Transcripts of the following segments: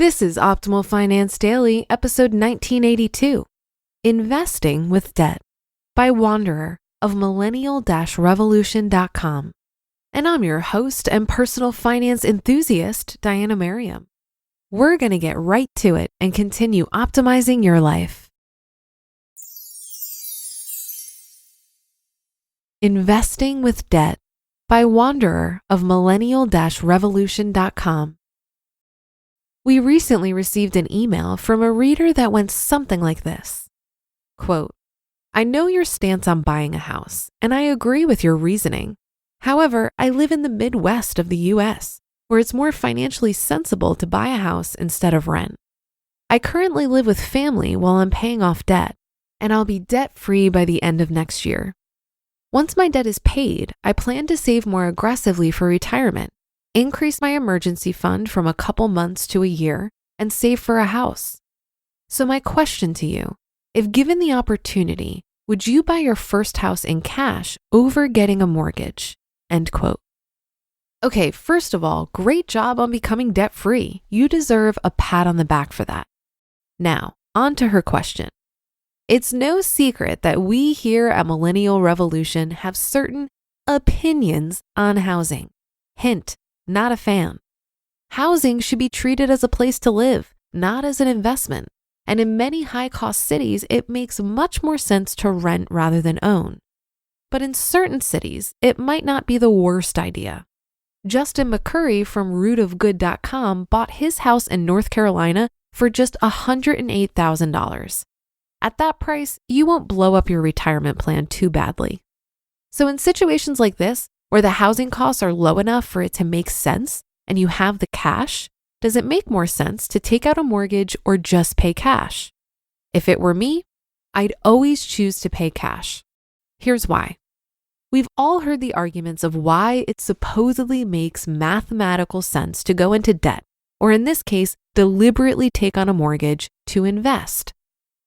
This is Optimal Finance Daily, episode 1982, Investing with Debt by Wanderer of Millennial-Revolution.com. And I'm your host and personal finance enthusiast, Diana Merriam. We're going to get right to it and continue optimizing your life. Investing with Debt by Wanderer of Millennial-Revolution.com. We recently received an email from a reader that went something like this. Quote, I know your stance on buying a house, and I agree with your reasoning. However, I live in the Midwest of the US, where it's more financially sensible to buy a house instead of rent. I currently live with family while I'm paying off debt, and I'll be debt-free by the end of next year. Once my debt is paid, I plan to save more aggressively for retirement, increase my emergency fund from a couple months to a year, and save for a house. So my question to you, if given the opportunity, would you buy your first house in cash over getting a mortgage? End quote. Okay, first of all, great job on becoming debt-free. You deserve a pat on the back for that. Now, on to her question. It's no secret that we here at Millennial Revolution have certain opinions on housing. Hint, not a fan. Housing should be treated as a place to live, not as an investment. And in many high-cost cities, it makes much more sense to rent rather than own. But in certain cities, it might not be the worst idea. Justin McCurry from rootofgood.com bought his house in North Carolina for just $108,000. At that price, you won't blow up your retirement plan too badly. So in situations like this, where the housing costs are low enough for it to make sense and you have the cash, does it make more sense to take out a mortgage or just pay cash? If it were me, I'd always choose to pay cash. Here's why. We've all heard the arguments of why it supposedly makes mathematical sense to go into debt, or in this case, deliberately take on a mortgage to invest.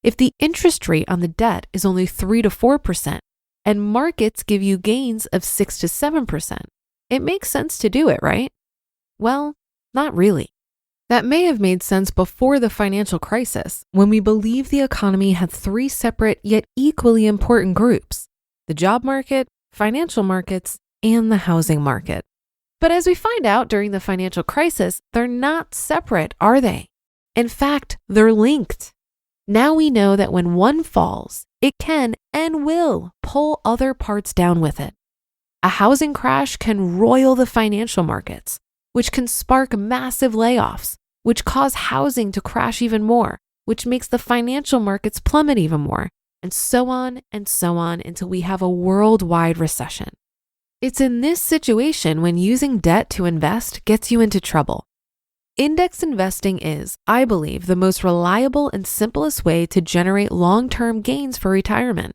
If the interest rate on the debt is only 3 to 4%, and markets give you gains of 6 to 7%, it makes sense to do it, right? Well, not really. That may have made sense before the financial crisis, when we believed the economy had three separate yet equally important groups: the job market, financial markets, and the housing market. But as we find out during the financial crisis, they're not separate, are they? In fact, they're linked. Now we know that when one falls, it can and will pull other parts down with it. A housing crash can roil the financial markets, which can spark massive layoffs, which cause housing to crash even more, which makes the financial markets plummet even more, and so on until we have a worldwide recession. It's in this situation when using debt to invest gets you into trouble. Index investing is, I believe, the most reliable and simplest way to generate long-term gains for retirement.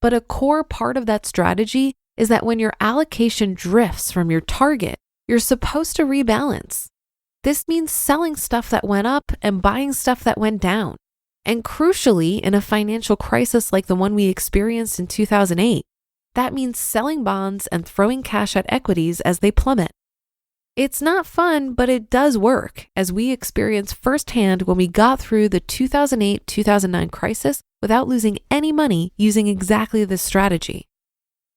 But a core part of that strategy is that when your allocation drifts from your target, you're supposed to rebalance. This means selling stuff that went up and buying stuff that went down. And crucially, in a financial crisis like the one we experienced in 2008, that means selling bonds and throwing cash at equities as they plummet. It's not fun, but it does work, as we experienced firsthand when we got through the 2008-2009 crisis without losing any money using exactly this strategy.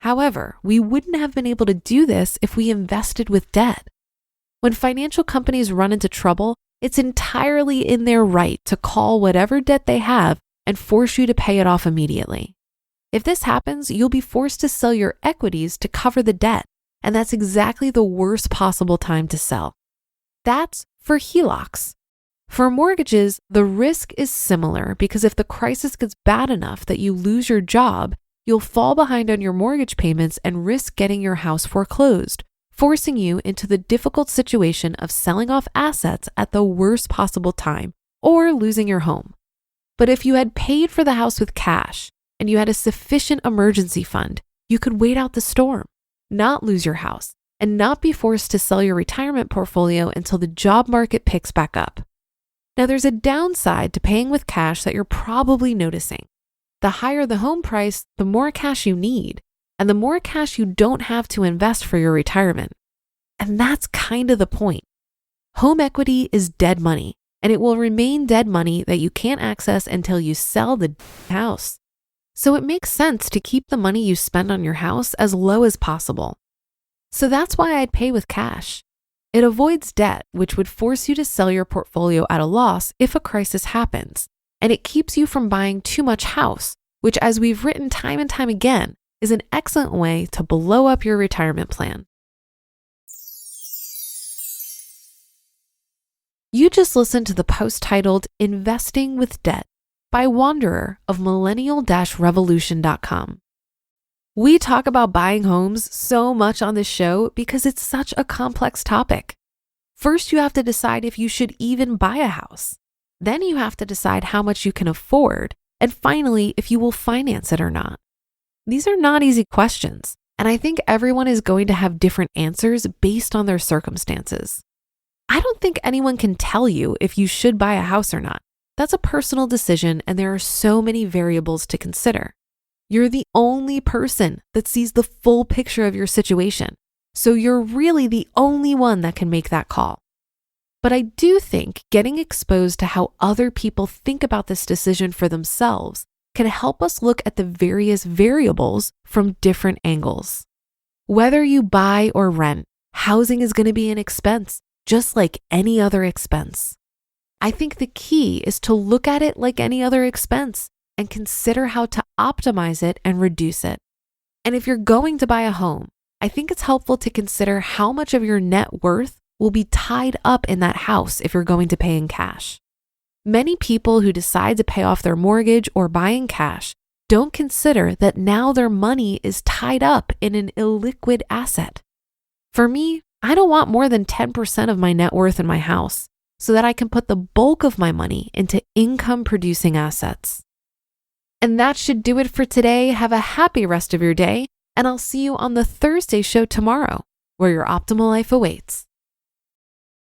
However, we wouldn't have been able to do this if we invested with debt. When financial companies run into trouble, it's entirely in their right to call whatever debt they have and force you to pay it off immediately. If this happens, you'll be forced to sell your equities to cover the debt, and that's exactly the worst possible time to sell. That's for HELOCs. For mortgages, the risk is similar because if the crisis gets bad enough that you lose your job, you'll fall behind on your mortgage payments and risk getting your house foreclosed, forcing you into the difficult situation of selling off assets at the worst possible time or losing your home. But if you had paid for the house with cash and you had a sufficient emergency fund, you could wait out the storm, not lose your house, and not be forced to sell your retirement portfolio until the job market picks back up. Now, there's a downside to paying with cash that you're probably noticing. The higher the home price, the more cash you need, and the more cash you don't have to invest for your retirement. And that's kind of the point. Home equity is dead money, and it will remain dead money that you can't access until you sell the house. So it makes sense to keep the money you spend on your house as low as possible. So that's why I'd pay with cash. It avoids debt, which would force you to sell your portfolio at a loss if a crisis happens, and it keeps you from buying too much house, which, as we've written time and time again, is an excellent way to blow up your retirement plan. You just listened to the post titled Investing with Debt by Wanderer of Millennial-Revolution.com. We talk about buying homes so much on this show because it's such a complex topic. First, you have to decide if you should even buy a house. Then you have to decide how much you can afford. And finally, if you will finance it or not. These are not easy questions, and I think everyone is going to have different answers based on their circumstances. I don't think anyone can tell you if you should buy a house or not. That's a personal decision, and there are so many variables to consider. You're the only person that sees the full picture of your situation, so you're really the only one that can make that call. But I do think getting exposed to how other people think about this decision for themselves can help us look at the various variables from different angles. Whether you buy or rent, housing is going to be an expense, just like any other expense. I think the key is to look at it like any other expense and consider how to optimize it and reduce it. And if you're going to buy a home, I think it's helpful to consider how much of your net worth will be tied up in that house if you're going to pay in cash. Many people who decide to pay off their mortgage or buy in cash don't consider that now their money is tied up in an illiquid asset. For me, I don't want more than 10% of my net worth in my house so that I can put the bulk of my money into income-producing assets. And that should do it for today. Have a happy rest of your day, and I'll see you on the Thursday show tomorrow, where your optimal life awaits.